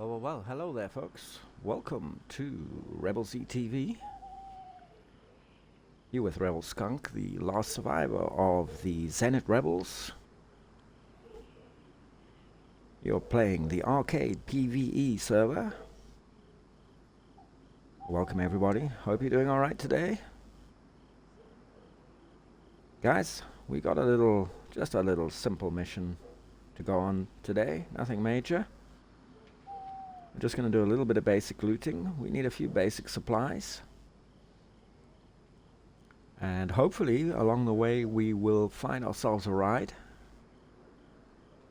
Well, hello there, folks. Welcome to Rebel Z TV. Here with Rebel Skunk, the last survivor of the Zenit Rebels. You're playing the arcade PvE server. Welcome, everybody. Hope you're doing alright today. Guys, we got just a little simple mission to go on today. Nothing major. We're just going to do a little bit of basic looting. We need a few basic supplies. And hopefully, along the way, we will find ourselves a ride.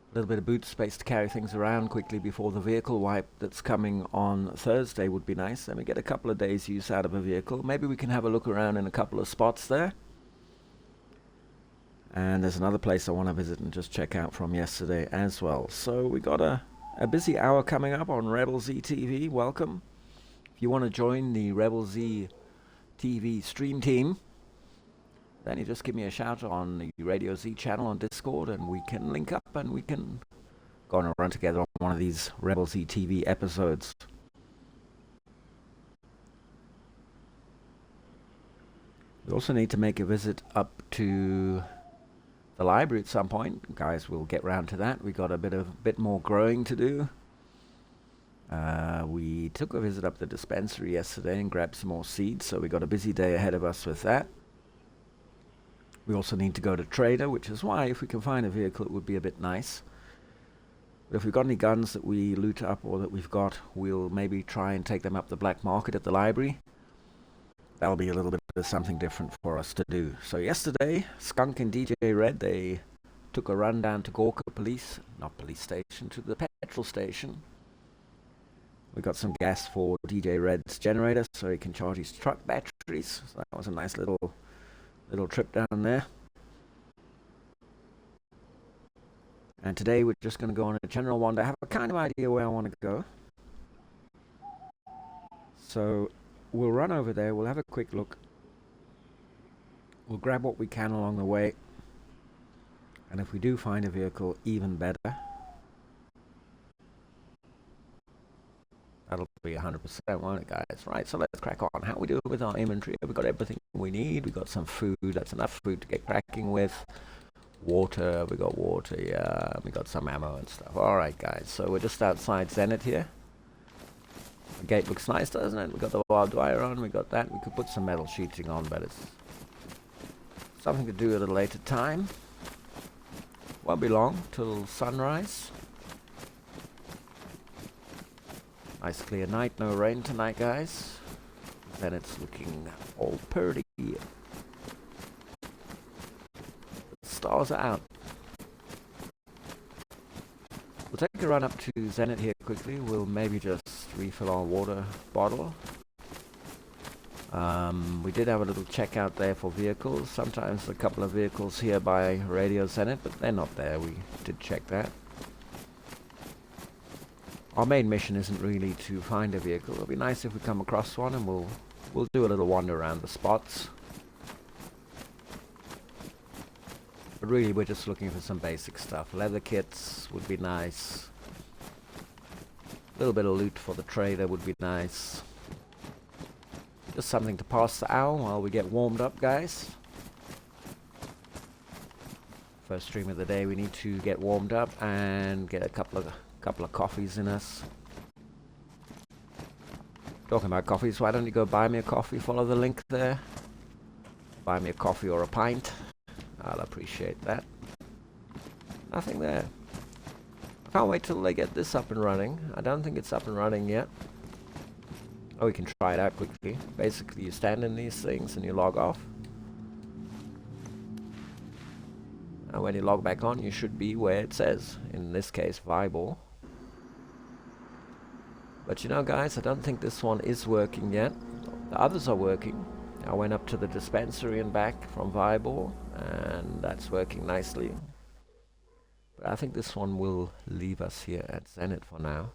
A little bit of boot space to carry things around quickly before the vehicle wipe that's coming on Thursday would be nice. Then we get a couple of days use out of a vehicle. Maybe we can have a look around in a couple of spots there. And there's another place I want to visit and just check out from yesterday as well. So we got a busy hour coming up on Rebel Z TV. Welcome. If you want to join the Rebel Z TV stream team, then you just give me a shout on the Radio Z channel on Discord and we can link up and we can go on a run together on one of these Rebel Z TV episodes. We also need to make a visit up to the library at some point. Guys, we'll get round to that. We got a bit more growing to do. We took a visit up the dispensary yesterday and grabbed some more seeds, so we got a busy day ahead of us with that. We also need to go to Trader, which is why if we can find a vehicle it would be a bit nice. But if we've got any guns that we loot up or that we've got, we'll maybe try and take them up the black market at the library. That'll be a little bit of something different for us to do. So yesterday, Skunk and DJ Red, they took a run down to Gorka police station, to the petrol station. We got some gas for DJ Red's generator so he can charge his truck batteries. So that was a nice little trip down there. And today we're just going to go on a general wander. I have a kind of idea where I want to go. So we'll run over there, we'll have a quick look. We'll grab what we can along the way. And if we do find a vehicle, even better. That'll be 100%, won't it, guys? Right, so let's crack on. How we do with our inventory? We've got everything we need. We've got some food. That's enough food to get cracking with. Water. We got water, yeah. We got some ammo and stuff. All right, guys. So we're just outside Zenit here. The gate looks nice, doesn't it? We got the barbed wire on. We got that. We could put some metal sheeting on, but it's something to do at a later time. Won't be long till sunrise. Nice clear night, no rain tonight, guys. Then it's looking all pretty. The stars are out. We'll take a run up to Zenit here quickly. We'll maybe just refill our water bottle. We did have a little check out there for vehicles. Sometimes a couple of vehicles here by Radio Zenit, but they're not there. We did check that. Our main mission isn't really to find a vehicle. It'll be nice if we come across one and we'll do a little wander around the spots. But really we're just looking for some basic stuff. Leather kits would be nice. A little bit of loot for the trader would be nice. Just something to pass the hour while we get warmed up, guys. First stream of the day, we need to get warmed up and get a couple of coffees in us. Talking about coffees, why don't you go buy me a coffee? Follow the link there. Buy me a coffee or a pint. I'll appreciate that. Nothing there. I can't wait till they get this up and running. I don't think it's up and running yet. Oh, we can try it out quickly. Basically, you stand in these things and you log off. And when you log back on, you should be where it says. In this case, Vibor. But you know, guys, I don't think this one is working yet. The others are working. I went up to the dispensary and back from Vibor, and that's working nicely. But I think this one will leave us here at Zenit for now.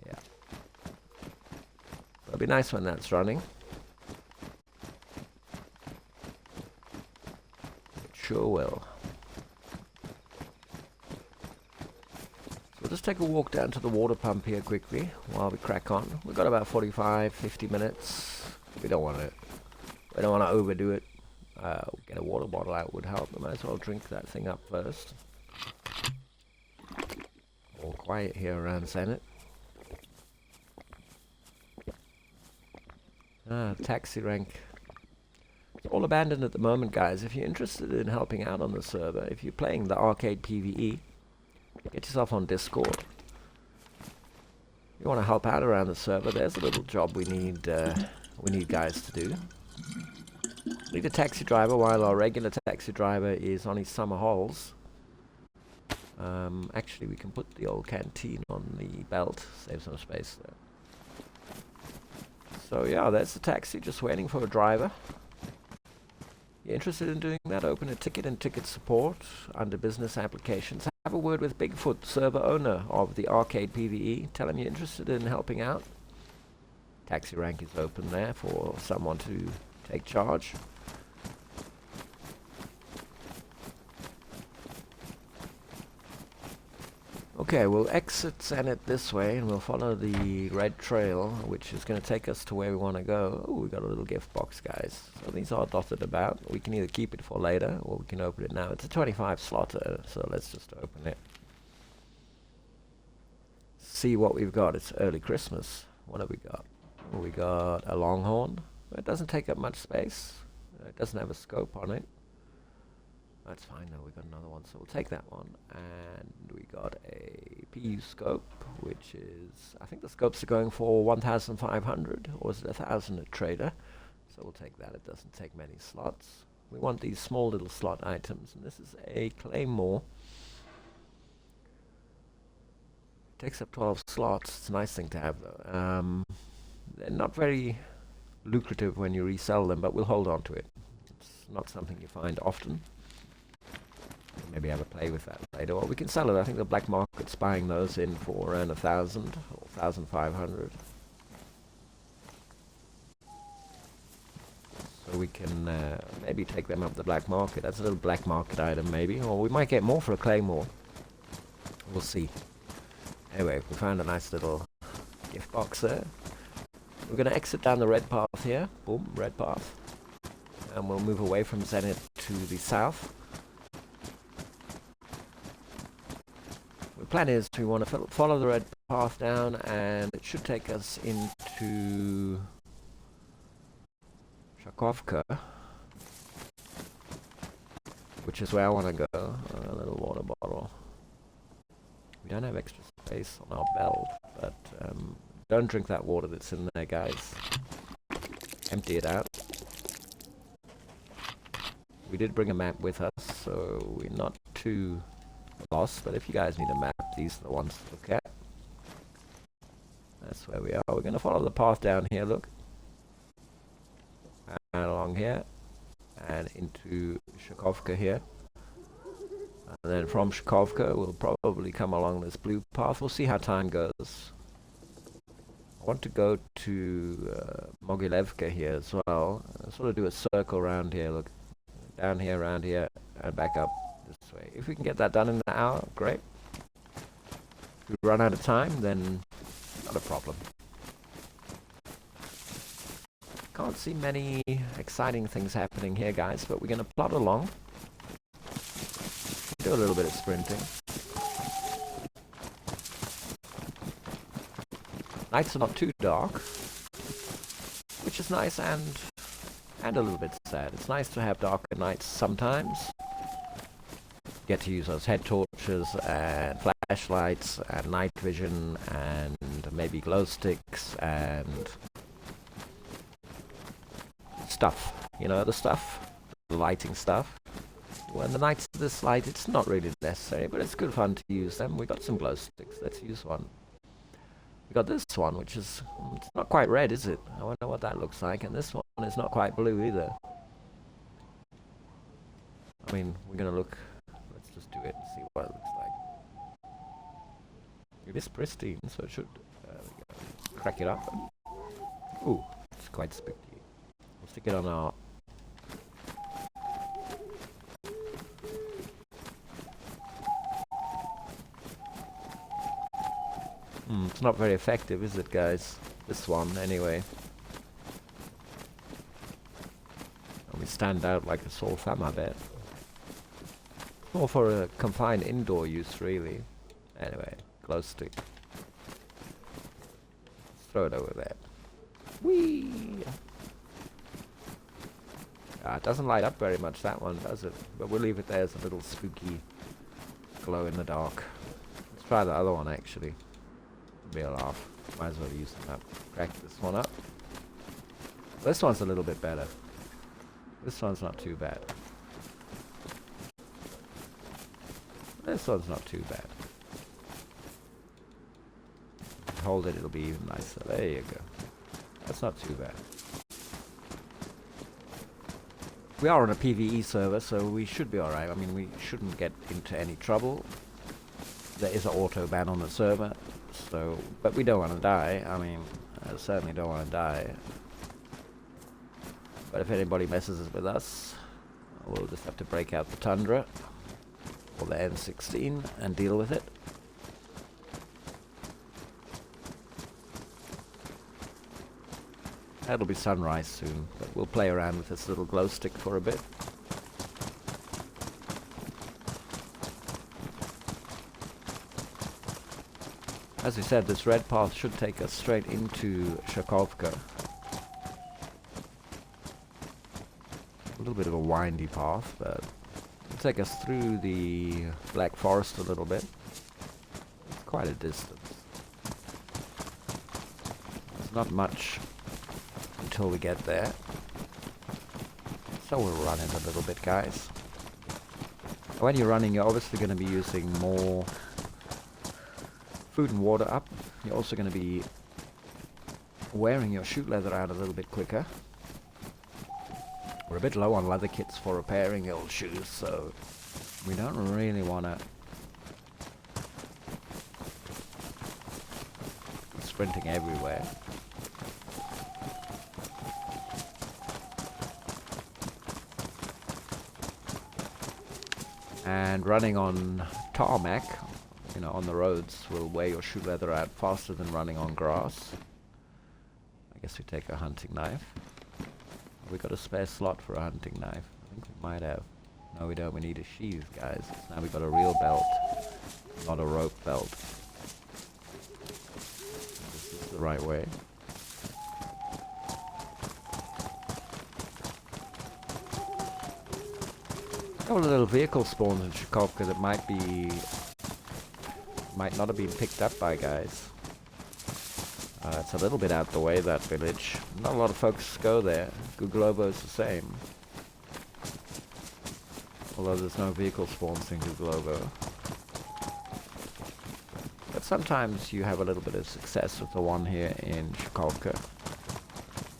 Yeah. It'll be nice when that's running. It sure will. just take a walk down to the water pump here quickly while we crack on. We've got about 45, 50 minutes. We don't want to overdo it. Get a water bottle out would help. We might as well drink that thing up first. All quiet here around Zenit. Taxi rank. It's all abandoned at the moment, guys. If you're interested in helping out on the server, if you're playing the arcade PvE, get yourself on Discord. You want to help out around the server, there's a little job we need guys to do. Need a taxi driver while our regular taxi driver is on his summer holes. Actually, we can put the old canteen on the belt, save some space there. So yeah, there's the taxi, just waiting for a driver. You're interested in doing that? Open a ticket in ticket support under business applications. Have a word with Bigfoot, server owner of the arcade PvE. Tell him you're interested in helping out. Taxi rank is open there for someone to take charge. Okay, we'll exit Zenit this way and we'll follow the red trail, which is going to take us to where we want to go. Oh, we got a little gift box, guys. So these are dotted about. We can either keep it for later or we can open it now. It's a 25 slotter, so let's just open it. See what we've got. It's early Christmas. What have we got? Oh, we got a Longhorn. It doesn't take up much space. It doesn't have a scope on it. That's fine though, we got another one, so we'll take that one. And we got a PU scope, which is, I think the scopes are going for 1,500, or is it 1,000 at Trader? So we'll take that, it doesn't take many slots. We want these small little slot items, and this is a Claymore. Takes up 12 slots, it's a nice thing to have though. They're not very lucrative when you resell them, but we'll hold on to it. It's not something you find often. Maybe have a play with that later, or we can sell it. I think the black market's buying those in for around 1,000 or 1,500. So we can maybe take them up the black market. That's a little black market item maybe, or we might get more for a Claymore. We'll see. Anyway, we found a nice little gift box there. We're going to exit down the red path here. Boom, red path. And we'll move away from Zenit to the south. The plan is we want to follow the red path down, and it should take us into Shakovka, which is where I want to go. A little water bottle. We don't have extra space on our belt, but don't drink that water that's in there, guys. Empty it out. We did bring a map with us, so we're not too lost, but if you guys need a map, these are the ones to look at. That's where we are. We're going to follow the path down here, look. And along here. And into Shakovka here. And then from Shakovka, we'll probably come along this blue path. We'll see how time goes. I want to go to Mogilevka here as well. Sort of do a circle around here, look. Down here, around here, and back up this way. If we can get that done in an hour, great. If we run out of time, then not a problem. Can't see many exciting things happening here, guys, but we're going to plod along. Do a little bit of sprinting. Nights are not too dark, which is nice and a little bit sad. It's nice to have darker nights sometimes. Get to use those head torches and flashlights and night vision and maybe glow sticks and stuff. You know, the stuff, the lighting stuff. When the nights are this light, it's not really necessary, but it's good fun to use them. We got some glow sticks. Let's use one. We got this one, which is, it's not quite red, is it? I wonder what that looks like. And this one is not quite blue either. I mean, we're gonna look. Let's just do it and see what it looks like. It is pristine, so it should. There we go. Crack it up. Ooh, it's quite spooky. We'll stick it on our. It's not very effective, is it, guys? This one, anyway. And we stand out like a sore thumb, I bet. More for a confined indoor use, really. Anyway, glow stick. Let's throw it over there. Whee! It doesn't light up very much, that one, does it? But we'll leave it there as a little spooky glow in the dark. Let's try the other one, actually. Be a laugh. Might as well use them up. Crack this one up. This one's a little bit better. This one's not too bad. This one's not too bad. Hold it, it'll be even nicer. There you go. That's not too bad. We are on a PvE server, so we should be alright. I mean, we shouldn't get into any trouble. There is an auto ban on the server, so... But we don't want to die. I mean, I certainly don't want to die. But if anybody messes with us, we'll just have to break out the Tundra or the N16 and deal with it. That'll be sunrise soon, but we'll play around with this little glow stick for a bit. As we said, this red path should take us straight into Shakovka. A little bit of a windy path, but it'll take us through the Black Forest a little bit. It's quite a distance. There's not much until we get there. So we'll run it a little bit, guys. When you're running, you're obviously going to be using more food and water up. You're also going to be wearing your shoot leather out a little bit quicker. We're a bit low on leather kits for repairing the old shoes, so we don't really want to be sprinting everywhere. And running on tarmac, you know, on the roads, will wear your shoe leather out faster than running on grass. I guess we take a hunting knife. We got a spare slot for a hunting knife. I think we might have. No, we don't. We need a sheath, guys. Now we've got a real belt, not a rope belt. This is the right way. A couple of little vehicle spawns in Shakovka that might not have been picked up by guys. It's a little bit out the way, that village. Not a lot of folks go there. Guglovo's the same. Although there's no vehicle spawns in Guglovo. But sometimes you have a little bit of success with the one here in Shakovka.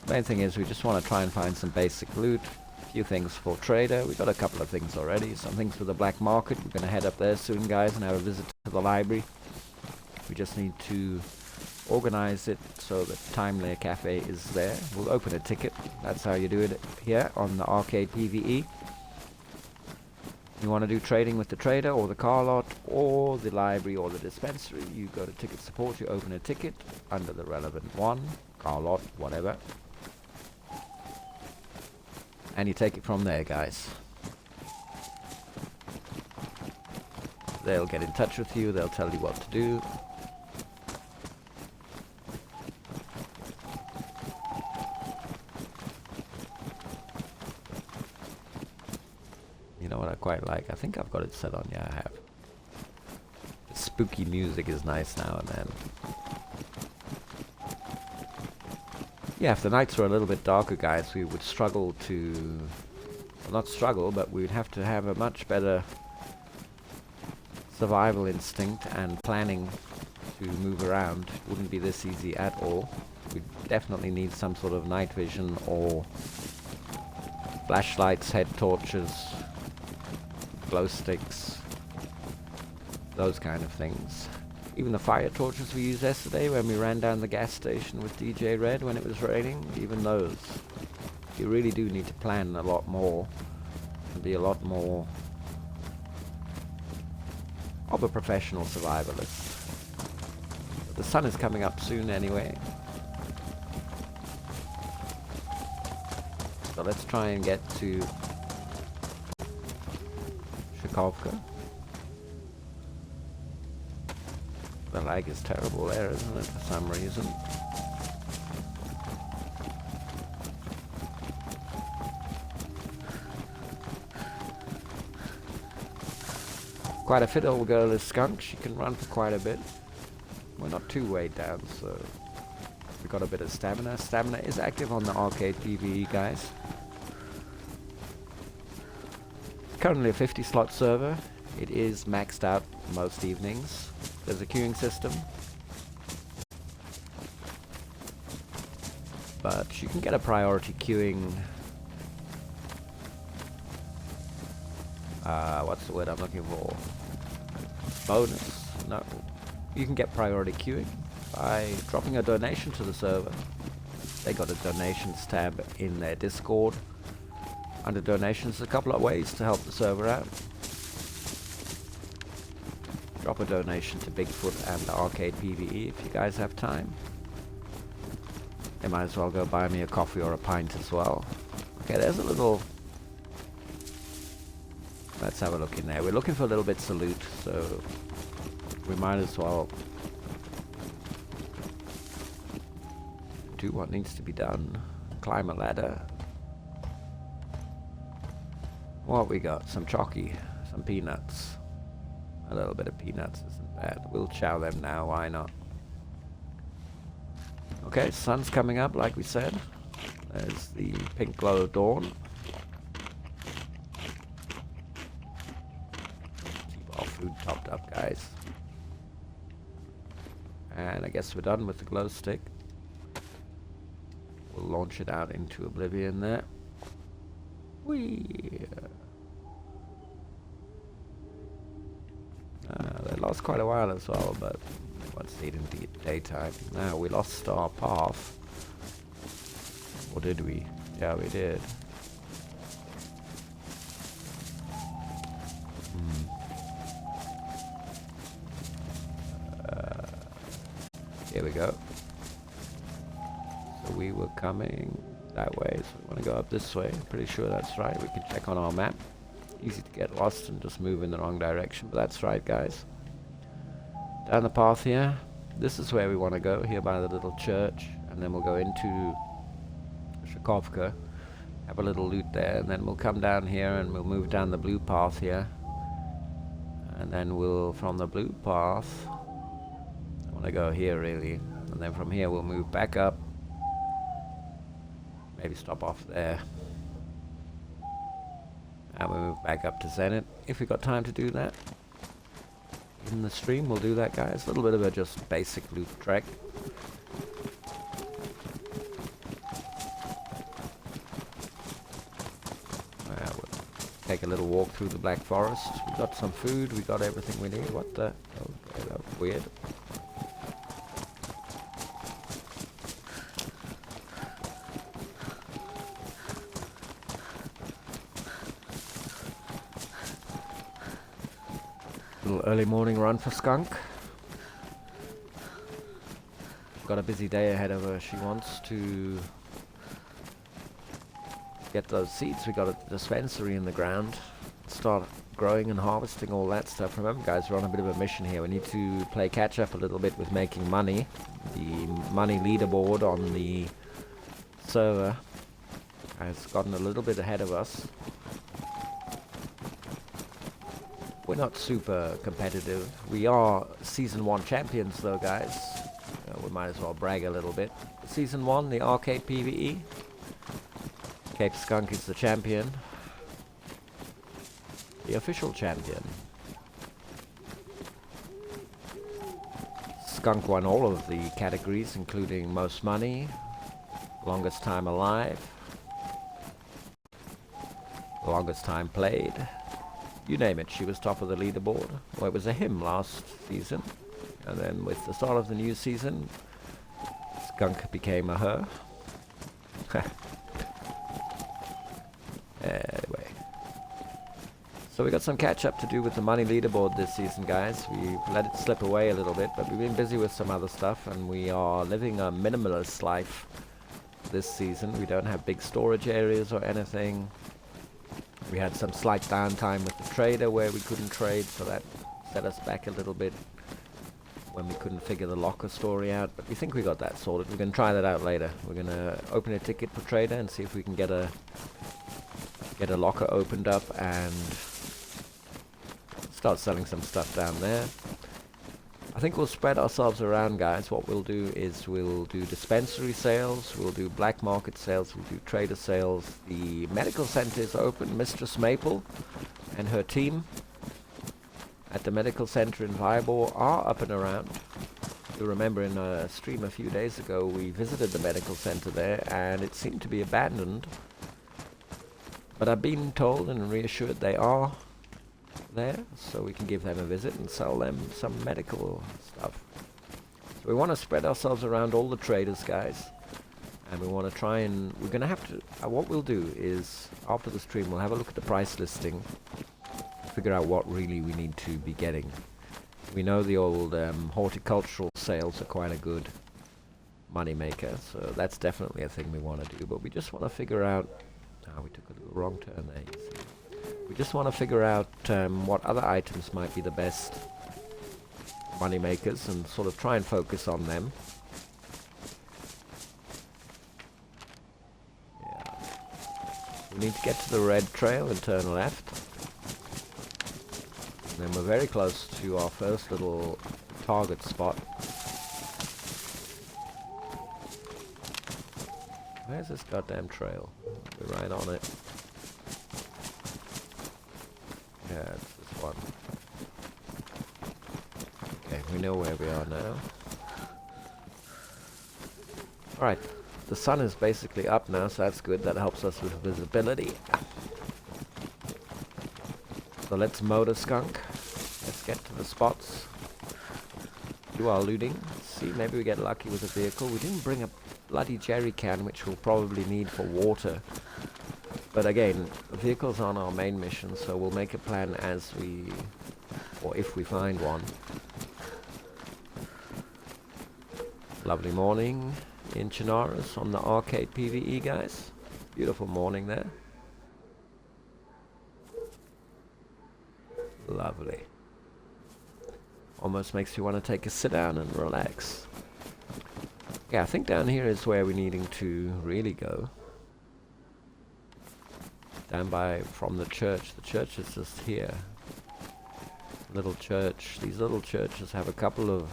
The main thing is we just want to try and find some basic loot. A few things for trader. We've got a couple of things already. Some things for the black market. We're going to head up there soon, guys, and have a visit to the library. We just need to organize it so that Timelayer Cafe is there. We'll open a ticket. That's how you do it here on the arcade PvE. You want to do trading with the trader or the car lot or the library or the dispensary, you go to ticket support, you open a ticket under the relevant one, car lot, whatever. And you take it from there, guys. They'll get in touch with you, they'll tell you what to do. You know what I quite like? I think I've got it set on. Yeah, I have. The spooky music is nice now and then. Yeah, if the nights were a little bit darker, guys, we would struggle to... Well, not struggle, but we'd have to have a much better survival instinct and planning to move around. It wouldn't be this easy at all. We'd definitely need some sort of night vision or flashlights, head torches, glow sticks, those kind of things. Even the fire torches we used yesterday when we ran down the gas station with DJ Red when it was raining, even those. You really do need to plan a lot more and be a lot more of a professional survivalist. But the sun is coming up soon anyway. So let's try and get to Chernarus. The lag is terrible there, isn't it, for some reason? Quite a fit old girl is Skunk. She can run for quite a bit. We're not too weighed down, so we got a bit of stamina. Stamina is active on the arcade PvE, guys. Currently a 50 slot server. It is maxed out most evenings. There's a queuing system, but you can get a priority queuing. What's the word I'm looking for? Bonus? No. You can get priority queuing by dropping a donation to the server. They got a donations tab in their Discord. Under donations, a couple of ways to help the server out. Drop a donation to Bigfoot and the Arcade PvE if you guys have time. They might as well go buy me a coffee or a pint as well. Okay, there's a little... Let's have a look in there. We're looking for a little bits of loot, so we might as well do what needs to be done. Climb a ladder. What we got? Some chalky, some peanuts. A little bit of peanuts isn't bad. We'll chow them now, why not? Okay, sun's coming up like we said. There's the pink glow of dawn. Keep our food topped up, guys. And I guess we're done with the glow stick. We'll launch it out into oblivion there. Whee! They lost quite a while as well, but what's it in the daytime? Now we lost our path. Or did we? Yeah, we did. Here we go. So we were coming that way, so we want to go up this way. Pretty sure that's right. We can check on our map. Easy to get lost and just move in the wrong direction, but that's right, guys. Down the path here. This is where we want to go, here by the little church, and then we'll go into Chernarus, have a little loot there, and then we'll come down here and we'll move down the blue path here. And then we'll, from the blue path, I want to go here really, and then from here we'll move back up. Maybe stop off there. And we'll move back up to Zenit, if we've got time to do that. In the stream, we'll do that, guys. A little bit of a just basic loot trek. We'll take a little walk through the Black Forest. We got some food, we got everything we need. What the? Okay, that was weird. Little early morning run for Skunk. She's got a busy day ahead of her. She wants to get those seeds. We got a dispensary in the ground. Start growing and harvesting all that stuff. Remember, guys, we're on a bit of a mission here. We need to play catch up a little bit with making money. The money leaderboard on the server has gotten a little bit ahead of us. We're not super competitive. We are Season 1 champions though, guys. We might as well brag a little bit. Season 1, the arcade PvE. Cape Skunk is the champion. The official champion. Skunk won all of the categories, including most money, longest time alive, longest time played. You name it, she was top of the leaderboard. Well, it was a him last season. And then with the start of the new season, Skunk became a her. Anyway. So we got some catch up to do with the money leaderboard this season, guys. We let it slip away a little bit, but we've been busy with some other stuff, and we are living a minimalist life this season. We don't have big storage areas or anything. We had some slight downtime with the trader where we couldn't trade, so that set us back a little bit when we couldn't figure the locker story out, but we think we got that sorted. We're going to try that out later. We're going to open a ticket for trader and see if we can get a locker opened up and start selling some stuff down there. I think we'll spread ourselves around, guys. What we'll do is we'll do dispensary sales, we'll do black market sales, we'll do trader sales. The medical center is open. Mistress Maple and her team at the medical center in Viborg are up and around. You'll remember in a stream a few days ago we visited the medical center there and it seemed to be abandoned. But I've been told and reassured they are there, so we can give them a visit and sell them some medical stuff. So we want to spread ourselves around all the traders, guys, and we want to try and we're going to have to what we'll do is after the stream we'll have a look at the price listing, figure out what really we need to be getting. We know the old horticultural sales are quite a good money maker, so that's definitely a thing we want to do, but we just want to figure out we took a little wrong turn there, you see. We just want to figure out what other items might be the best money makers and sort of try and focus on them. Yeah. We need to get to the red trail and turn left. And then we're very close to our first little target spot. Where's this goddamn trail? We're right on it. Yeah, it's this one. Okay, we know where we are now. Alright, the sun is basically up now, so that's good. That helps us with visibility. So let's motor Skunk. Let's get to the spots. Do our looting. See, maybe we get lucky with a vehicle. We didn't bring a bloody jerry can, which we'll probably need for water. But again, vehicles aren't our main mission, so we'll make a plan as we, or if we find one. Lovely morning in Chernarus on the arcade PvE, guys. Beautiful morning there. Lovely. Almost makes you want to take a sit down and relax. Yeah, I think down here is where we're needing to really go. Down by from the church. The church is just here. Little church. These little churches have a couple of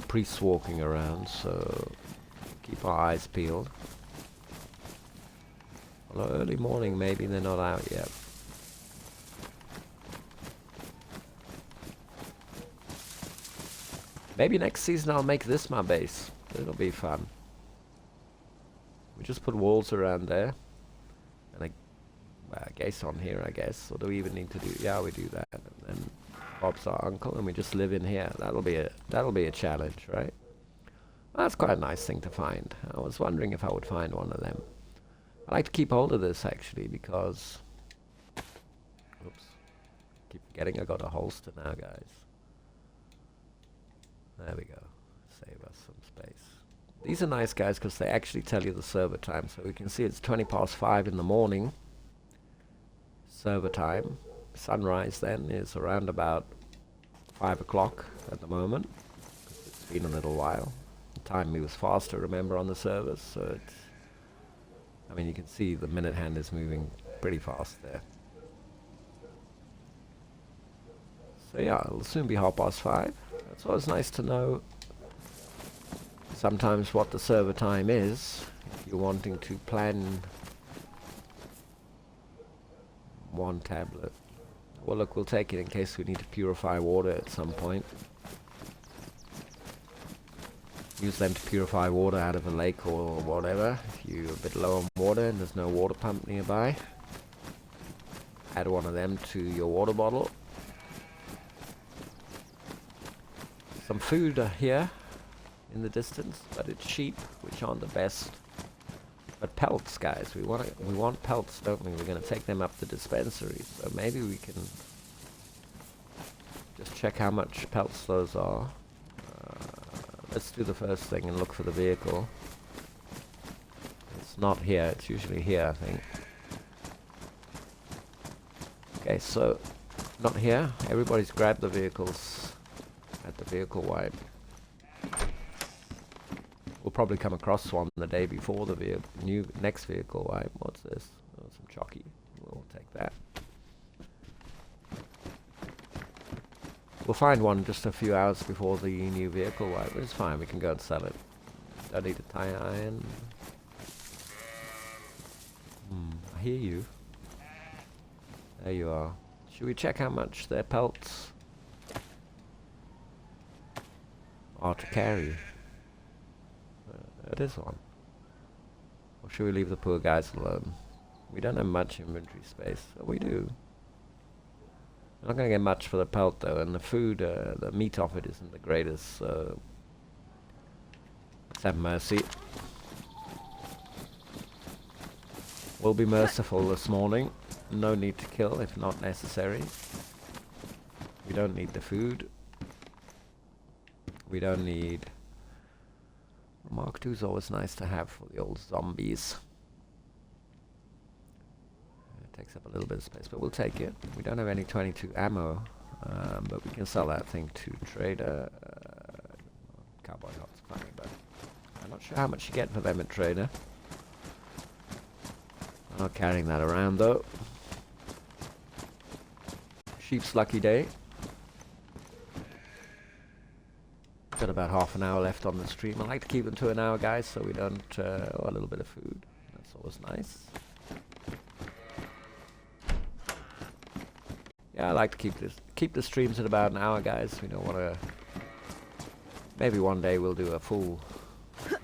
priests walking around, so keep our eyes peeled. Although early morning, maybe they're not out yet. Maybe next season I'll make this my base. It'll be fun. We just put walls around there, and a gate on here, I guess. Or do we even need to do? Yeah, we do that. And then Bob's our uncle, and we just live in here. That'll be a challenge, right? Well, that's quite a nice thing to find. I was wondering if I would find one of them. I like to keep hold of this actually because, oops, keep forgetting I got a holster now, guys. There we go. Save us some space. These are nice, guys, because they actually tell you the server time. So we can see it's 5:20 in the morning. Server time. Sunrise then is around about 5 o'clock at the moment. It's been a little while. The time moves faster, remember, on the servers. So it's, I mean, you can see the minute hand is moving pretty fast there. So yeah, it'll soon be 5:30. It's always nice to know sometimes what the server time is if you're wanting to plan one tablet. Well, look, we'll take it in case we need to purify water at some point. Use them to purify water out of a lake or whatever. If you're a bit low on water and there's no water pump nearby, add one of them to your water bottle. Some food here in the distance, but it's sheep, which aren't the best But pelts, guys, we want pelts, don't we? We're going to take them up the dispensary, so maybe we can just check how much pelts those are. Let's do the first thing and look for the vehicle. It's not here, it's usually here, I think. Okay, so, not here. Everybody's grabbed the vehicles at the vehicle wipe. We'll probably come across one the day before the next vehicle wipe. What's this? Oh, some chalky. We'll take that. We'll find one just a few hours before the new vehicle wipe, but it's fine, we can go and sell it. Don't need a tire iron. I hear you. There you are. Should we check how much their pelts are to carry? It is one. Or should we leave the poor guys alone? We don't have much inventory space. Oh, we do. We're not going to get much for the pelt though, and the food, the meat off it isn't the greatest, so let's have mercy. We'll be merciful this morning. No need to kill if not necessary. We don't need the food. We don't need... Mark II is always nice to have for the old zombies. Takes up a little bit of space, but we'll take it. We don't have any 22 ammo, but we can sell that thing to trader. Cowboy hot's funny, but I'm not sure how much you get for them at trader. I'm not carrying that around though. Sheep's lucky day. Got about half an hour left on the stream. I like to keep them to an hour, guys, so we don't. Oh, a little bit of food. That's always nice. Yeah, I like to keep the streams at about an hour, guys. We don't want to... Maybe one day we'll do a full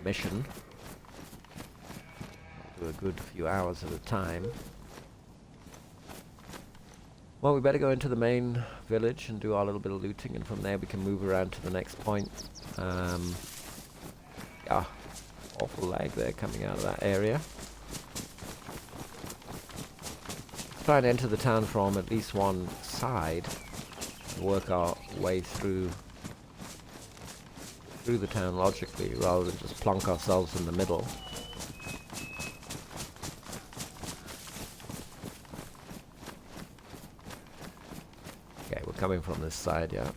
mission. We'll do a good few hours at a time. Well, we better go into the main village and do our little bit of looting, and from there we can move around to the next point. Yeah, awful lag there coming out of that area. Try and enter the town from at least one side, work our way through the town logically, rather than just plonk ourselves in the middle. Okay, we're coming from this side, yeah.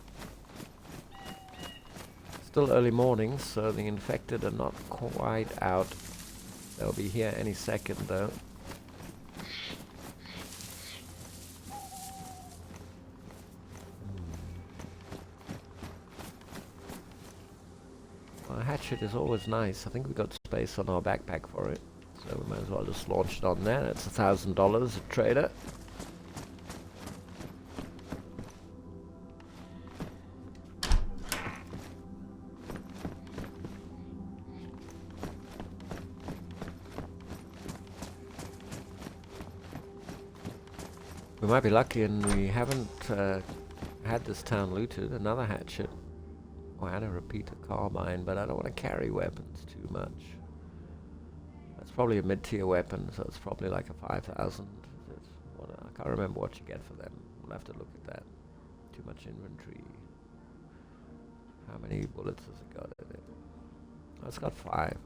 Still early morning, so the infected are not quite out. They'll be here any second though. Hatchet is always nice. I think we got space on our backpack for it, so we might as well just launch it on there. It's $1,000 at trader. We might be lucky and we haven't had this town looted. Another hatchet. Oh, I had a repeater carbine, but I don't want to carry weapons too much. That's probably a mid-tier weapon, so it's probably like a 5,000. I can't remember what you get for them. We'll have to look at that. Too much inventory. How many bullets has it got in it? Oh, it's got 5.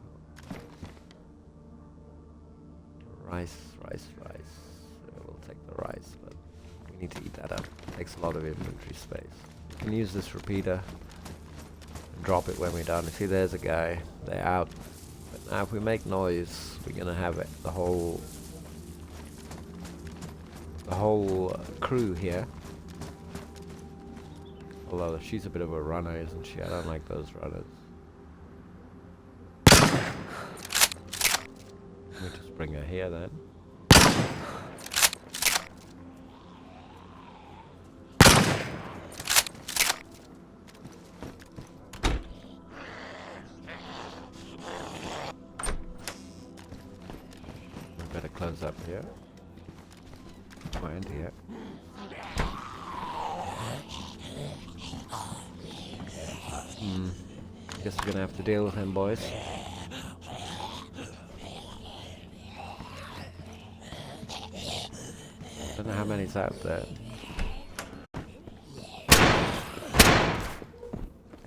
Rice. We'll take the rice, but we need to eat that up. It takes a lot of inventory space. We can use this repeater. Drop it when we're done. See, there's a guy. They're out. But now if we make noise, we're gonna have it, the whole crew here. Although she's a bit of a runner, isn't she? I don't like those runners. Let me just bring her here then. Close up here. And here. Guess we're gonna have to deal with him, boys. Don't know how many's out there.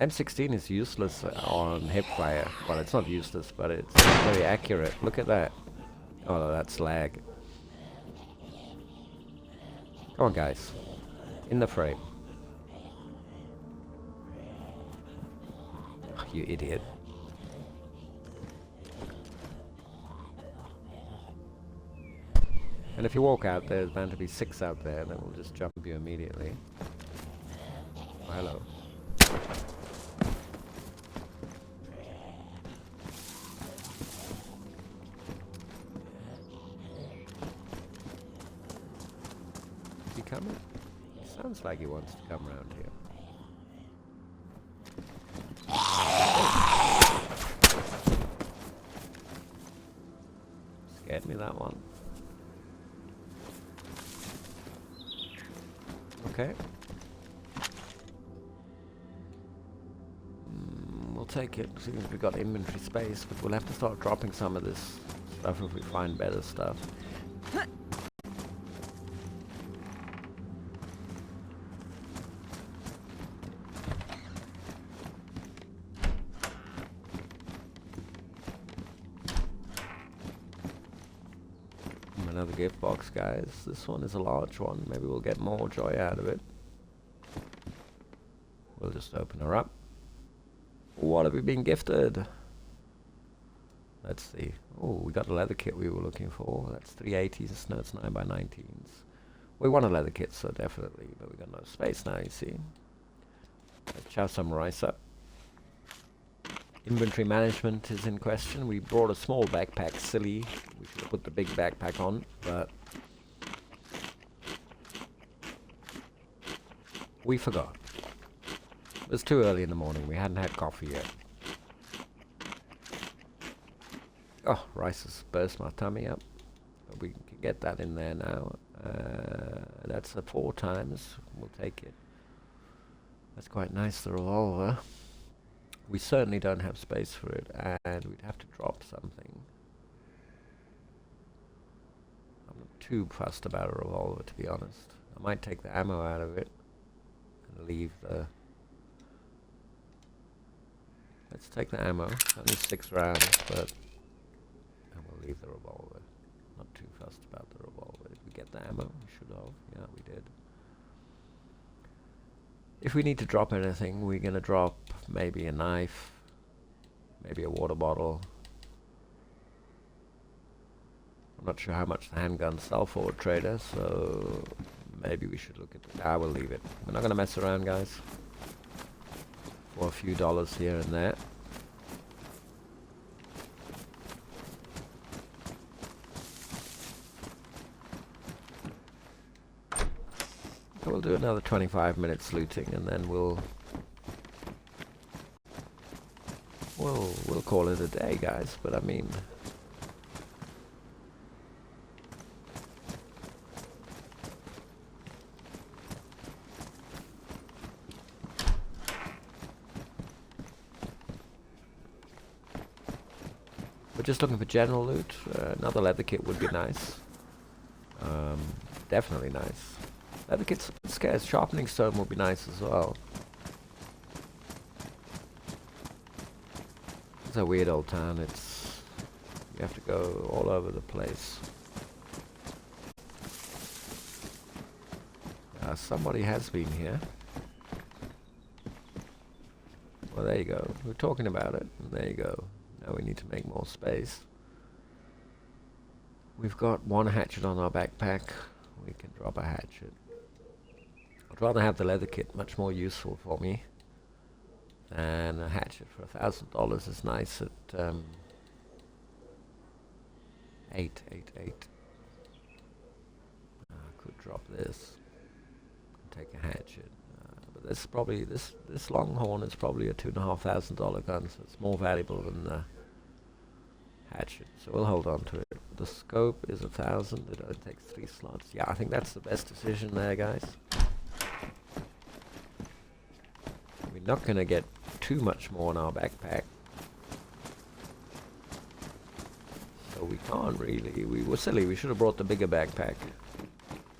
M16 is useless on hipfire. Well, it's not useless, but it's very accurate. Look at that. Oh, no, that's lag. Come on, guys. In the frame. Oh, you idiot. And if you walk out, there's bound to be 6 out there, and then we'll just jump you immediately. Oh, hello. Is he coming? Sounds like he wants to come around here. Scared me, that one. Okay. We'll take it, seeing as we've got inventory space, but we'll have to start dropping some of this stuff if we find better stuff. Another gift box, guys. This one is a large one. Maybe we'll get more joy out of it. We'll just open her up. What have we been gifted? Let's see. Oh, we got a leather kit we were looking for. That's 380s. No, it's 9x19s. We want a leather kit, so definitely. But we got no space now, you see. Let's chow some rice up. Inventory management is in question. We brought a small backpack, silly. We should have put the big backpack on, but we forgot. It was too early in the morning. We hadn't had coffee yet. Oh, rice has burst my tummy up. But we can get that in there now. That's a 4 times. We'll take it. That's quite nice, the revolver. We certainly don't have space for it, and we'd have to drop something. I'm not too fussed about a revolver, to be honest. I might take the ammo out of it and leave the... Let's take the ammo. Only 6 rounds, but... And we'll leave the revolver. Not too fussed about the revolver. Did we get the ammo? We should have. Yeah, we did. If we need to drop anything, we're going to drop maybe a knife, maybe a water bottle. I'm not sure how much the handguns sell for a trader, so maybe we should look at it. I will leave it. We're not going to mess around, guys, for a few dollars here and there. We'll do another 25 minutes looting, and then we'll call it a day, guys. But I mean, we're just looking for general loot. Another leather kit would be nice. Definitely nice. Leather kit's scarce. Sharpening stone would be nice as well. It's a weird old town. It's... You have to go all over the place. Somebody has been here. Well, there you go. We were talking about it. And there you go. Now we need to make more space. We've got 1 hatchet on our backpack. We can drop a hatchet. I'd rather have the leather kit, much more useful for me. And a hatchet for $1,000 is nice at 8. I could drop this. Take a hatchet. But this probably this Longhorn is probably a $2,500 gun, so it's more valuable than the hatchet. So we'll hold on to it. The scope is 1,000. It only takes 3 slots. Yeah, I think that's the best decision there, guys. We're not going to get too much more in our backpack. So we can't really. We were silly. We should have brought the bigger backpack.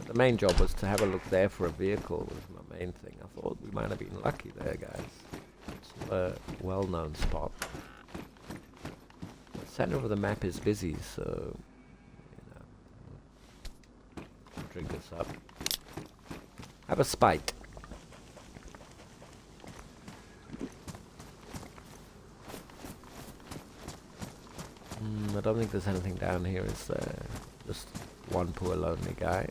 The main job was to have a look there for a vehicle was my main thing. I thought we might have been lucky there, guys. It's a well-known spot. The center of the map is busy, so you know. Drink this up. Have a spite. I don't think there's anything down here, is there? Just one poor lonely guy.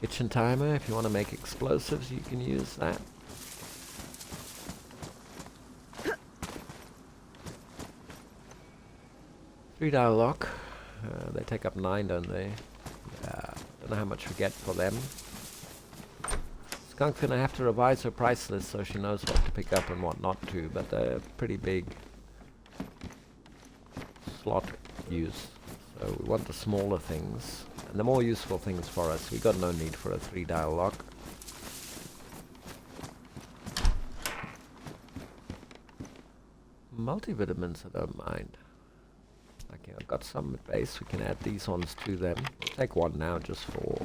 Kitchen timer, if you want to make explosives, you can use that. $3 lock. They take up 9, don't they? Yeah, don't know how much we get for them. Skunk's gonna have to revise her price list so she knows what to pick up and what not to, but they're pretty big slot use. So we want the smaller things and the more useful things for us. We got no need for a 3-dial lock. Multivitamins I don't mind. Okay, I've got some at base. We can add these ones to them. We'll take one now just for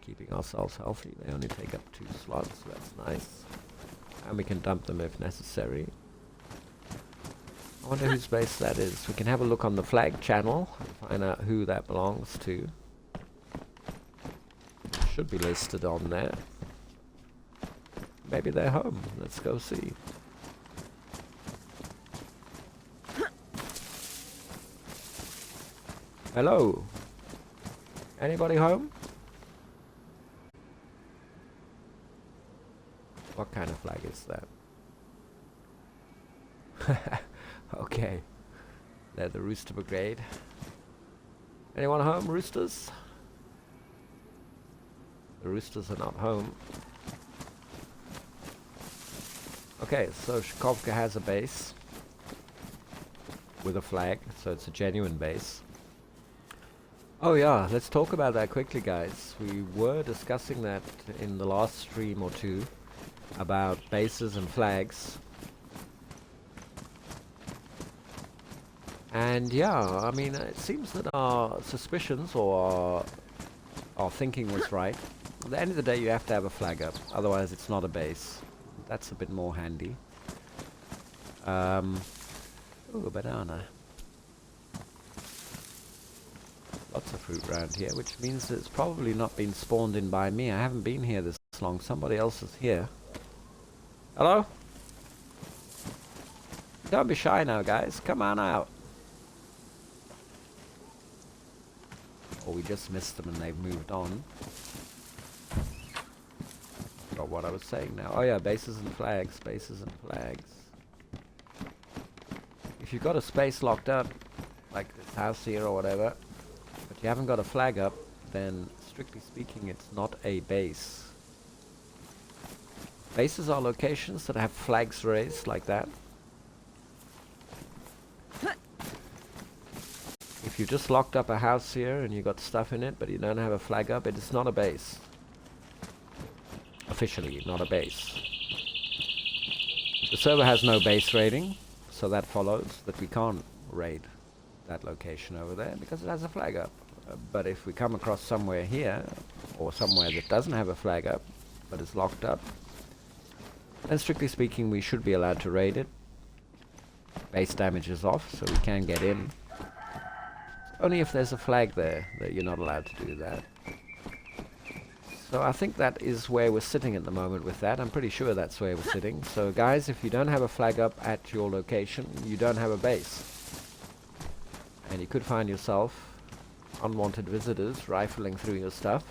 keeping ourselves healthy. They only take up 2 slots, so that's nice. And we can dump them if necessary. I wonder whose base that is. We can have a look on the flag channel and find out who that belongs to. Should be listed on there. Maybe they're home. Let's go see. Hello? Anybody home? What kind of flag is that? Okay. They're the Rooster Brigade. Anyone home, Roosters? The Roosters are not home. Okay, so Shkovka has a base with a flag, so it's a genuine base. Oh yeah, let's talk about that quickly, guys. We were discussing that in the last stream or two about bases and flags. And yeah, I mean, it seems that our suspicions or our thinking was right. At the end of the day, you have to have a flag up, otherwise it's not a base. That's a bit more handy. Ooh, a banana. Lots of fruit around here, which means it's probably not been spawned in by me. I haven't been here this long. Somebody else is here. Hello? Don't be shy now, guys. Come on out. Or we just missed them and they've moved on. Forgot what I was saying now. Oh yeah, bases and flags. Bases and flags. If you've got a space locked up, like this house here or whatever, but you haven't got a flag up, then strictly speaking it's not a base. Bases are locations that have flags raised like that. If you just locked up a house here and you got stuff in it but you don't have a flag up, it is not a base. Officially not a base. The server has no base rating, so that follows that we can't raid that location over there because it has a flag up. But if we come across somewhere here or somewhere that doesn't have a flag up but is locked up, then strictly speaking we should be allowed to raid it. Base damage is off, so we can get in. Only if there's a flag there that you're not allowed to do that. So I think that is where we're sitting at the moment with that. I'm pretty sure that's where we're sitting. So guys, if you don't have a flag up at your location, you don't have a base. And you could find yourself unwanted visitors rifling through your stuff.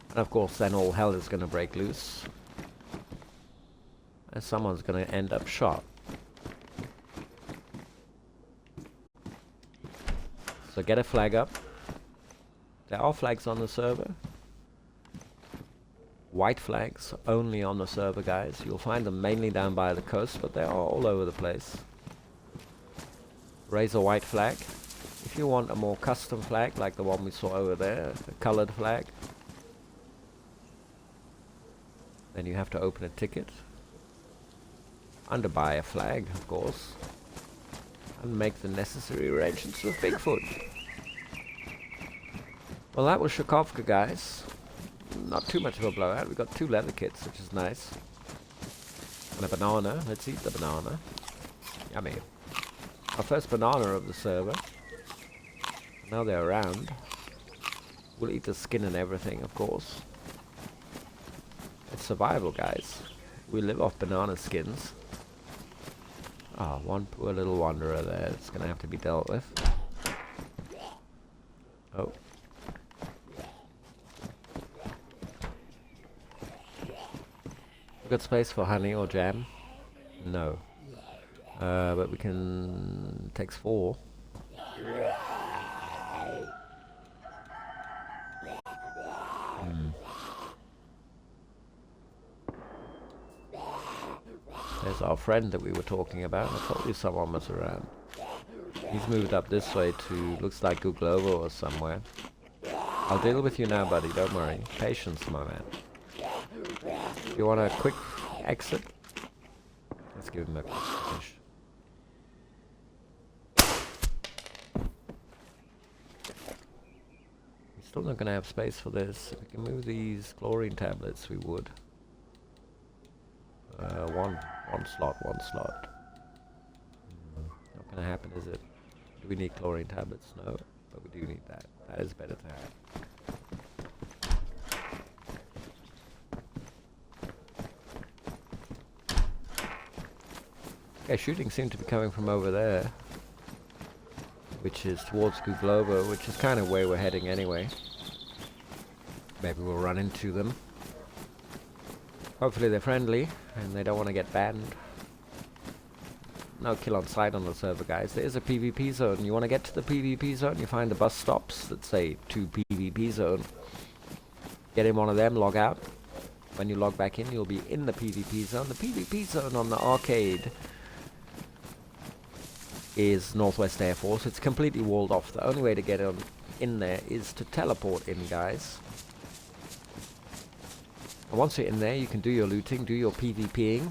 And of course then all hell is going to break loose. And someone's going to end up shot. So get a flag up. There are flags on the server. White flags only on the server, guys. You'll find them mainly down by the coast, but they are all over the place. Raise a white flag. If you want a more custom flag, like the one we saw over there, a colored flag, then you have to open a ticket. Underbuy a flag, of course. and make the necessary arrangements with Bigfoot. Well, that was Shakovka, guys. Not too much of a blowout. We got 2 leather kits, which is nice. And a banana. Let's eat the banana. Yummy. Our first banana of the server. Now they're around. We'll eat the skin and everything, of course. It's survival, guys. We live off banana skins. Ah, one poor little wanderer there. It's gonna have to be dealt with. Oh. We got space for honey or jam? No. But we can... takes 4. There's our friend that we were talking about. I told you someone was around. He's moved up this way to, looks like Guglovo or somewhere. I'll deal with you now, buddy, don't worry. Patience, my man. You want a quick exit? Let's give him a quick finish. We're still not going to have space for this. If we can move these chlorine tablets, we would. One slot. Not gonna happen, is it? Do we need chlorine tablets? No, but we do need that. That is better to have. Okay, shooting seemed to be coming from over there, which is towards Guglovo, which is kind of where we're heading anyway. Maybe we'll run into them. Hopefully they're friendly and they don't want to get banned. No kill on sight on the server, guys. There is a PvP zone. You want to get to the PvP zone, you find the bus stops that say to PvP zone. Get in one of them, log out. When you log back in, you'll be in the PvP zone. The PvP zone on the arcade is Northwest Air Force. It's completely walled off. The only way to get in there is to teleport in, guys. And once you're in there, you can do your looting, do your PvPing.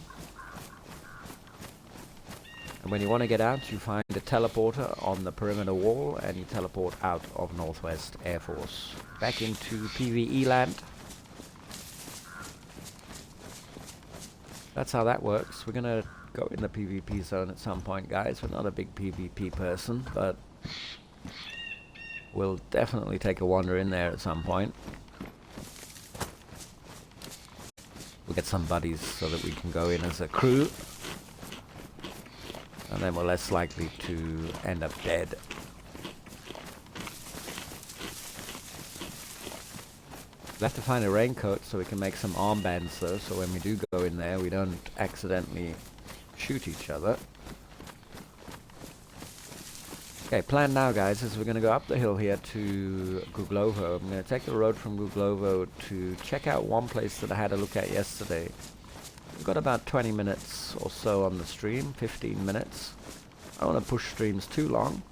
And when you want to get out, you find a teleporter on the perimeter wall, and you teleport out of Northwest Air Force. Back into PvE land. That's how that works. We're gonna go in the PvP zone at some point, guys. We're not a big PvP person, but we'll definitely take a wander in there at some point. We'll get some buddies so that we can go in as a crew. And then we're less likely to end up dead. We'll have to find a raincoat so we can make some armbands though, so when we do go in there we don't accidentally shoot each other. Okay, plan now, guys, is we're going to go up the hill here to Guglovo. I'm going to take the road from Guglovo to check out one place that I had a look at yesterday. We've got about 20 minutes or so on the stream, 15 minutes. I don't want to push streams too long.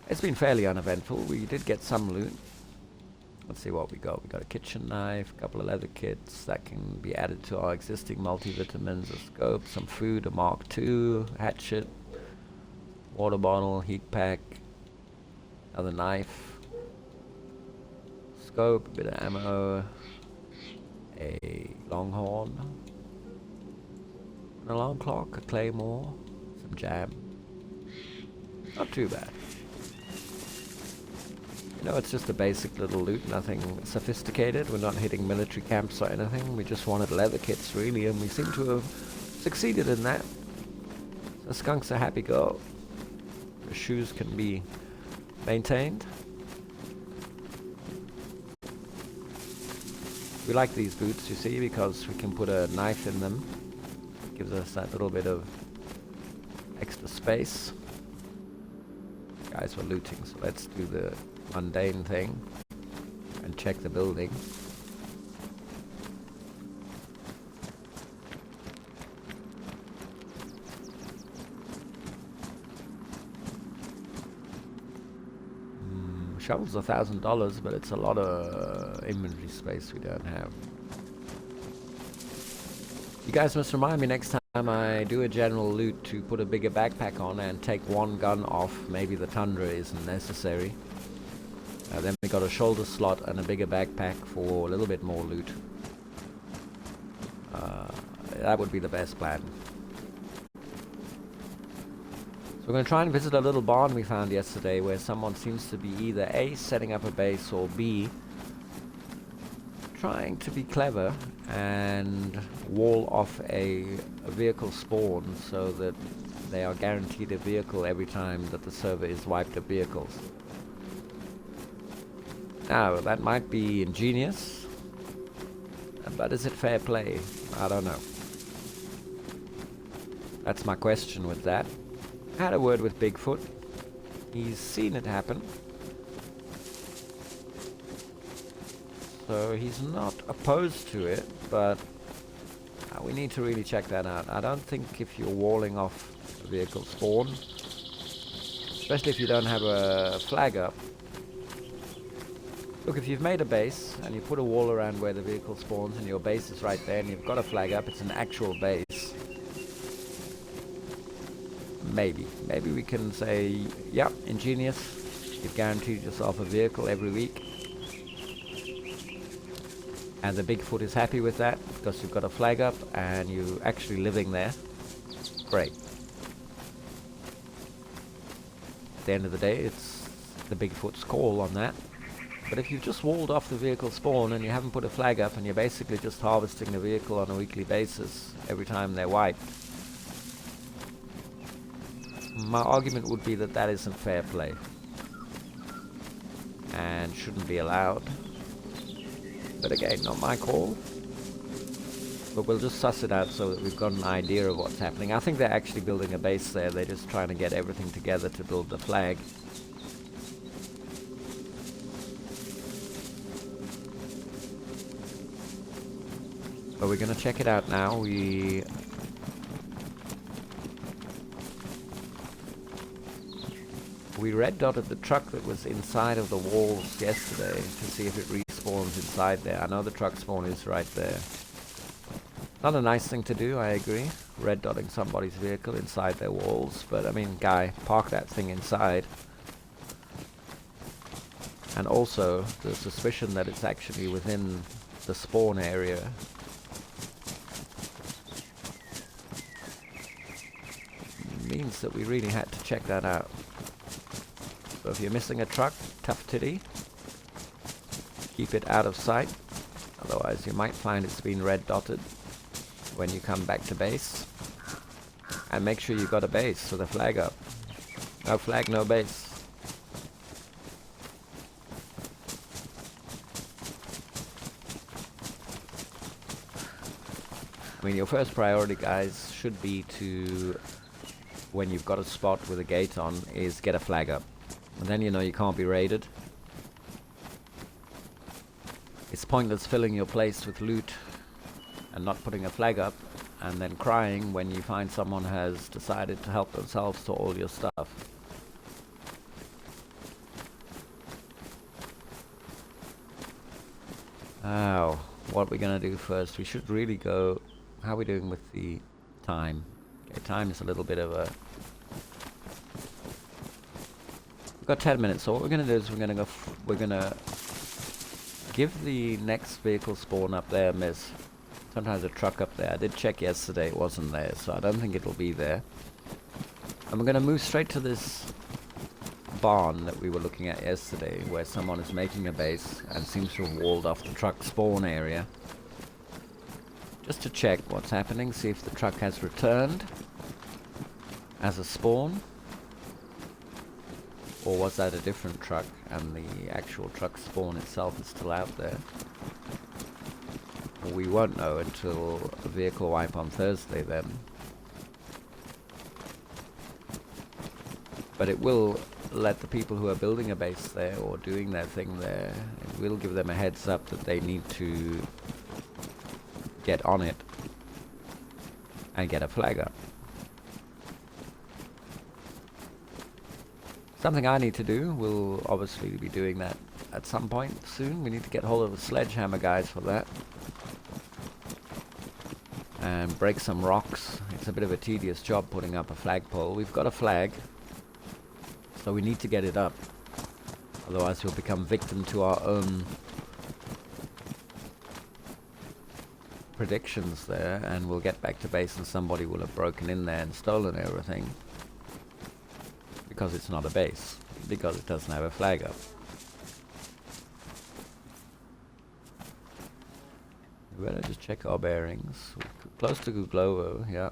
It's been fairly uneventful. We did get some loot. Let's see what we got. We got a kitchen knife, a couple of leather kits that can be added to our existing multivitamins, a scope, some food, a Mark II, hatchet, water bottle, heat pack, another knife, scope, a bit of ammo, a longhorn, an alarm clock, a claymore, some jam. Not too bad. You know, it's just a basic little loot, nothing sophisticated. We're not hitting military camps or anything. We just wanted leather kits, really, and we seem to have succeeded in that. So Skunk's a happy girl. The shoes can be maintained. We like these boots, you see, because we can put a knife in them. Gives us that little bit of extra space. Guys, we're looting, so let's do the mundane thing and check the building. Shovel's $1,000, but it's a lot of inventory space we don't have. You guys must remind me next time time I do a general loot to put a bigger backpack on and take one gun off, maybe the Tundra isn't necessary. Then we got a shoulder slot and a bigger backpack for a little bit more loot. That would be the best plan. So we're going to try and visit a little barn we found yesterday where someone seems to be either A, setting up a base, or B, trying to be clever and wall off a vehicle spawn so that they are guaranteed a vehicle every time that the server is wiped of vehicles. Now, that might be ingenious, but is it fair play? I don't know. That's my question with that. I had a word with Bigfoot. He's seen it happen. So he's not opposed to it, but we need to really check that out. I don't think if you're walling off a vehicle spawn, especially if you don't have a flag up. Look, if you've made a base and you put a wall around where the vehicle spawns and your base is right there and you've got a flag up, it's an actual base. Maybe we can say, yep, ingenious, you've guaranteed yourself a vehicle every week. And the Bigfoot is happy with that because you've got a flag up and you're actually living there. Great. At the end of the day, it's the Bigfoot's call on that. But if you've just walled off the vehicle spawn and you haven't put a flag up and you're basically just harvesting the vehicle on a weekly basis every time they're wiped, my argument would be that that isn't fair play and shouldn't be allowed. But again, not my call. But we'll just suss it out so that we've got an idea of what's happening. I think they're actually building a base there. They're just trying to get everything together to build the flag. But we're going to check it out now. We red dotted the truck that was inside of the walls yesterday to see if it respawns inside there. I know the truck spawn is right there. Not a nice thing to do, I agree. Red dotting somebody's vehicle inside their walls. But I mean, guy, park that thing inside. And also, the suspicion that it's actually within the spawn area means that we really had to check that out. So if you're missing a truck, tough titty. Keep it out of sight. Otherwise you might find it's been red dotted when you come back to base. And make sure you've got a base with a flag up. No flag, no base. I mean, your first priority, guys, should be to, when you've got a spot with a gate on, is get a flag up. And then you know you can't be raided. It's pointless filling your place with loot and not putting a flag up and then crying when you find someone has decided to help themselves to all your stuff. Oh, what are we gonna do first? We should really go... How are we doing with the time? Okay, time is a little bit of a... We've got 10 minutes, so what we're gonna do is we're gonna give the next vehicle spawn up there a miss. Sometimes a truck up there. I did check yesterday, it wasn't there, so I don't think it'll be there. And we're gonna move straight to this barn that we were looking at yesterday, where someone is making a base and seems to have walled off the truck spawn area. Just to check what's happening, see if the truck has returned as a spawn. Or was that a different truck and the actual truck spawn itself is still out there? We won't know until a vehicle wipe on Thursday then. But it will let the people who are building a base there or doing their thing there, it will give them a heads up that they need to get on it and get a flag up. Something I need to do. We'll obviously be doing that at some point soon. We need to get hold of the sledgehammer guys for that. And break some rocks. It's a bit of a tedious job putting up a flagpole. We've got a flag, so we need to get it up. Otherwise we'll become victim to our own predictions there, and we'll get back to base and somebody will have broken in there and stolen everything. Because it's not a base. Because it doesn't have a flag up. We better just check our bearings. We're close to Guglovo, yeah.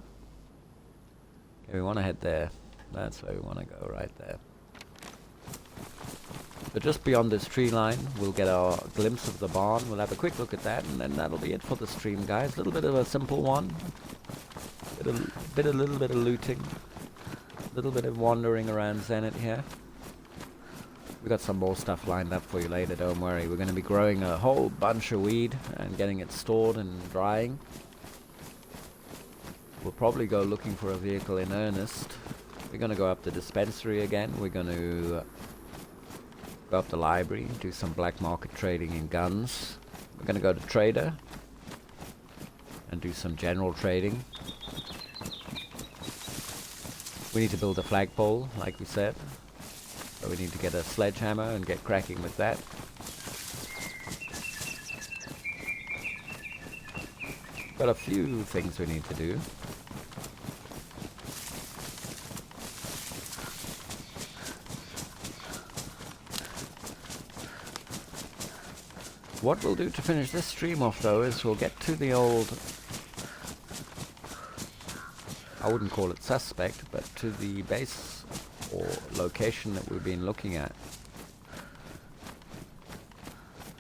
Okay, we want to head there. That's where we want to go, right there. So just beyond this tree line, we'll get our glimpse of the barn. We'll have a quick look at that, and then that'll be it for the stream, guys. A little bit of a simple one. A little bit of looting. A little bit of wandering around Zenit here. We've got some more stuff lined up for you later, don't worry. We're going to be growing a whole bunch of weed and getting it stored and drying. We'll probably go looking for a vehicle in earnest. We're going to go up the dispensary again. We're going to go up the library, do some black market trading in guns. We're going to go to trader and do some general trading. We need to build a flagpole, like we said. So we need to get a sledgehammer and get cracking with that. Got a few things we need to do. What we'll do to finish this stream off though is we'll get to the old, I wouldn't call it suspect, but to the base or location that we've been looking at.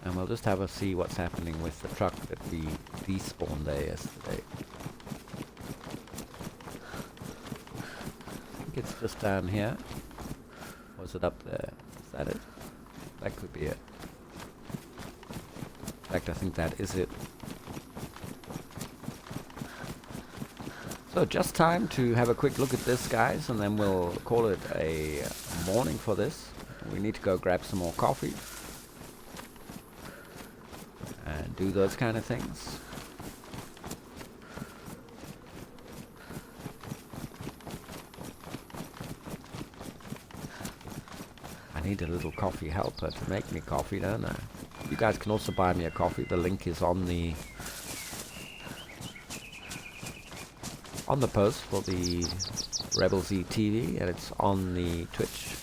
And we'll just have a see what's happening with the truck that we despawned there yesterday. I think it's just down here. Or is it up there? Is that it? That could be it. In fact, I think that is it. So just time to have a quick look at this, guys, and then we'll call it a morning for this. We need to go grab some more coffee and do those kind of things. I need a little coffee helper to make me coffee, don't I? You guys can also buy me a coffee. The link is on the post for the Rebels TV, and it's on the Twitch.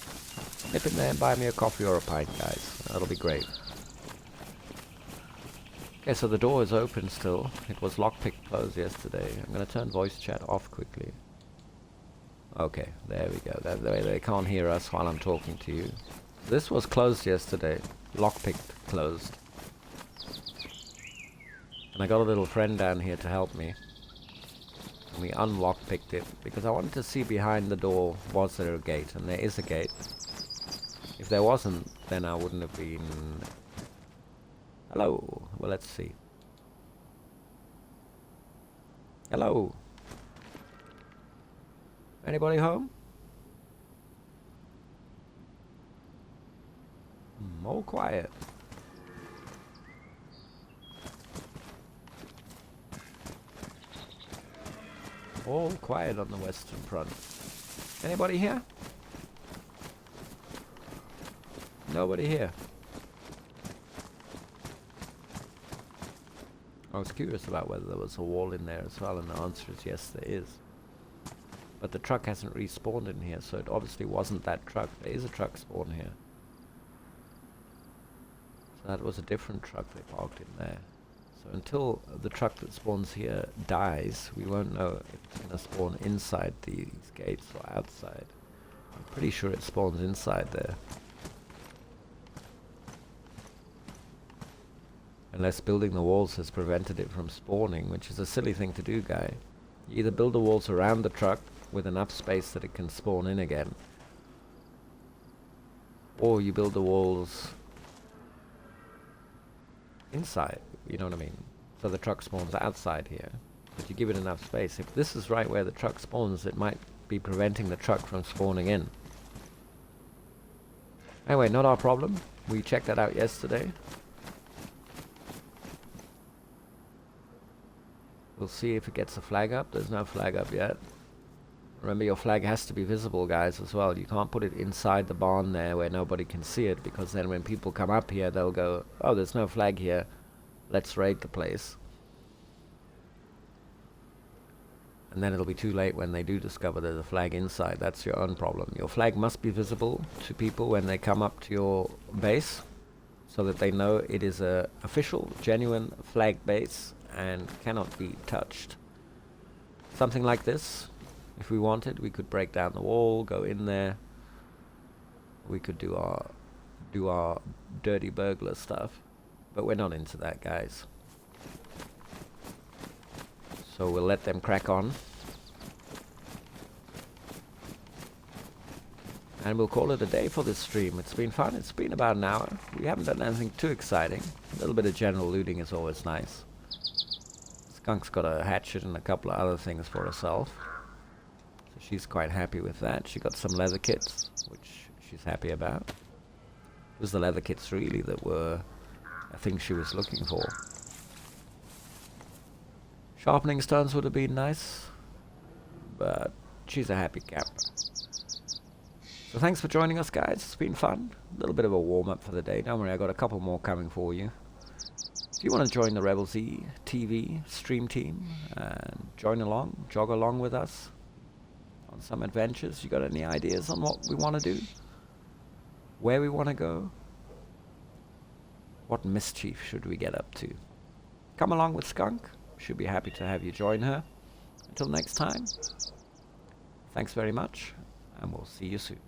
Nip in there and buy me a coffee or a pint, guys. That'll be great. Okay, so the door is open still. It was lockpicked closed yesterday. I'm going to turn voice chat off quickly. Okay, there we go. That way they can't hear us while I'm talking to you. This was closed yesterday. Lockpicked closed. And I got a little friend down here to help me. And we unlockpicked it because I wanted to see behind the door, was there a gate? And there is a gate. If there wasn't, then I wouldn't have been... Hello. Well, let's see. Hello. Anybody home? All quiet. All quiet on the Western Front. Anybody here? Nobody here. I was curious about whether there was a wall in there as well, and the answer is yes, there is. But the truck hasn't respawned in here, so it obviously wasn't that truck. There is a truck spawn here. So that was a different truck they parked in there. So until the truck that spawns here dies, we won't know if it's going to spawn inside these gates or outside. I'm pretty sure it spawns inside there. Unless building the walls has prevented it from spawning, which is a silly thing to do, guy. You either build the walls around the truck with enough space that it can spawn in again, or you build the walls inside, you know what I mean? So the truck spawns outside here, but you give it enough space. If this is right where the truck spawns, it might be preventing the truck from spawning in. Anyway, not our problem. We checked that out yesterday. We'll see if it gets a flag up. There's no flag up yet. Remember, your flag has to be visible, guys, as well. You can't put it inside the barn there where nobody can see it, because then when people come up here, they'll go, oh, there's no flag here. Let's raid the place. And then it'll be too late when they do discover there's a flag inside. That's your own problem. Your flag must be visible to people when they come up to your base, so that they know it is a official, genuine flag base and cannot be touched. Something like this, if we wanted, we could break down the wall, go in there. We could do our dirty burglar stuff, but we're not into that, guys. So we'll let them crack on. And we'll call it a day for this stream. It's been fun. It's been about an hour. We haven't done anything too exciting. A little bit of general looting is always nice. Skunk's got a hatchet and a couple of other things for herself. So she's quite happy with that. She got some leather kits, which she's happy about. It was the leather kits really that were a thing she was looking for. Sharpening stones would have been nice, but she's a happy camper. So thanks for joining us, guys. It's been fun. A little bit of a warm-up for the day. Don't worry, I got a couple more coming for you. If you want to join the Rebels TV stream team and join along, jog along with us on some adventures, you got any ideas on what we want to do? Where we want to go? What mischief should we get up to? Come along with Skunk. Should be happy to have you join her. Until next time, thanks very much, and we'll see you soon.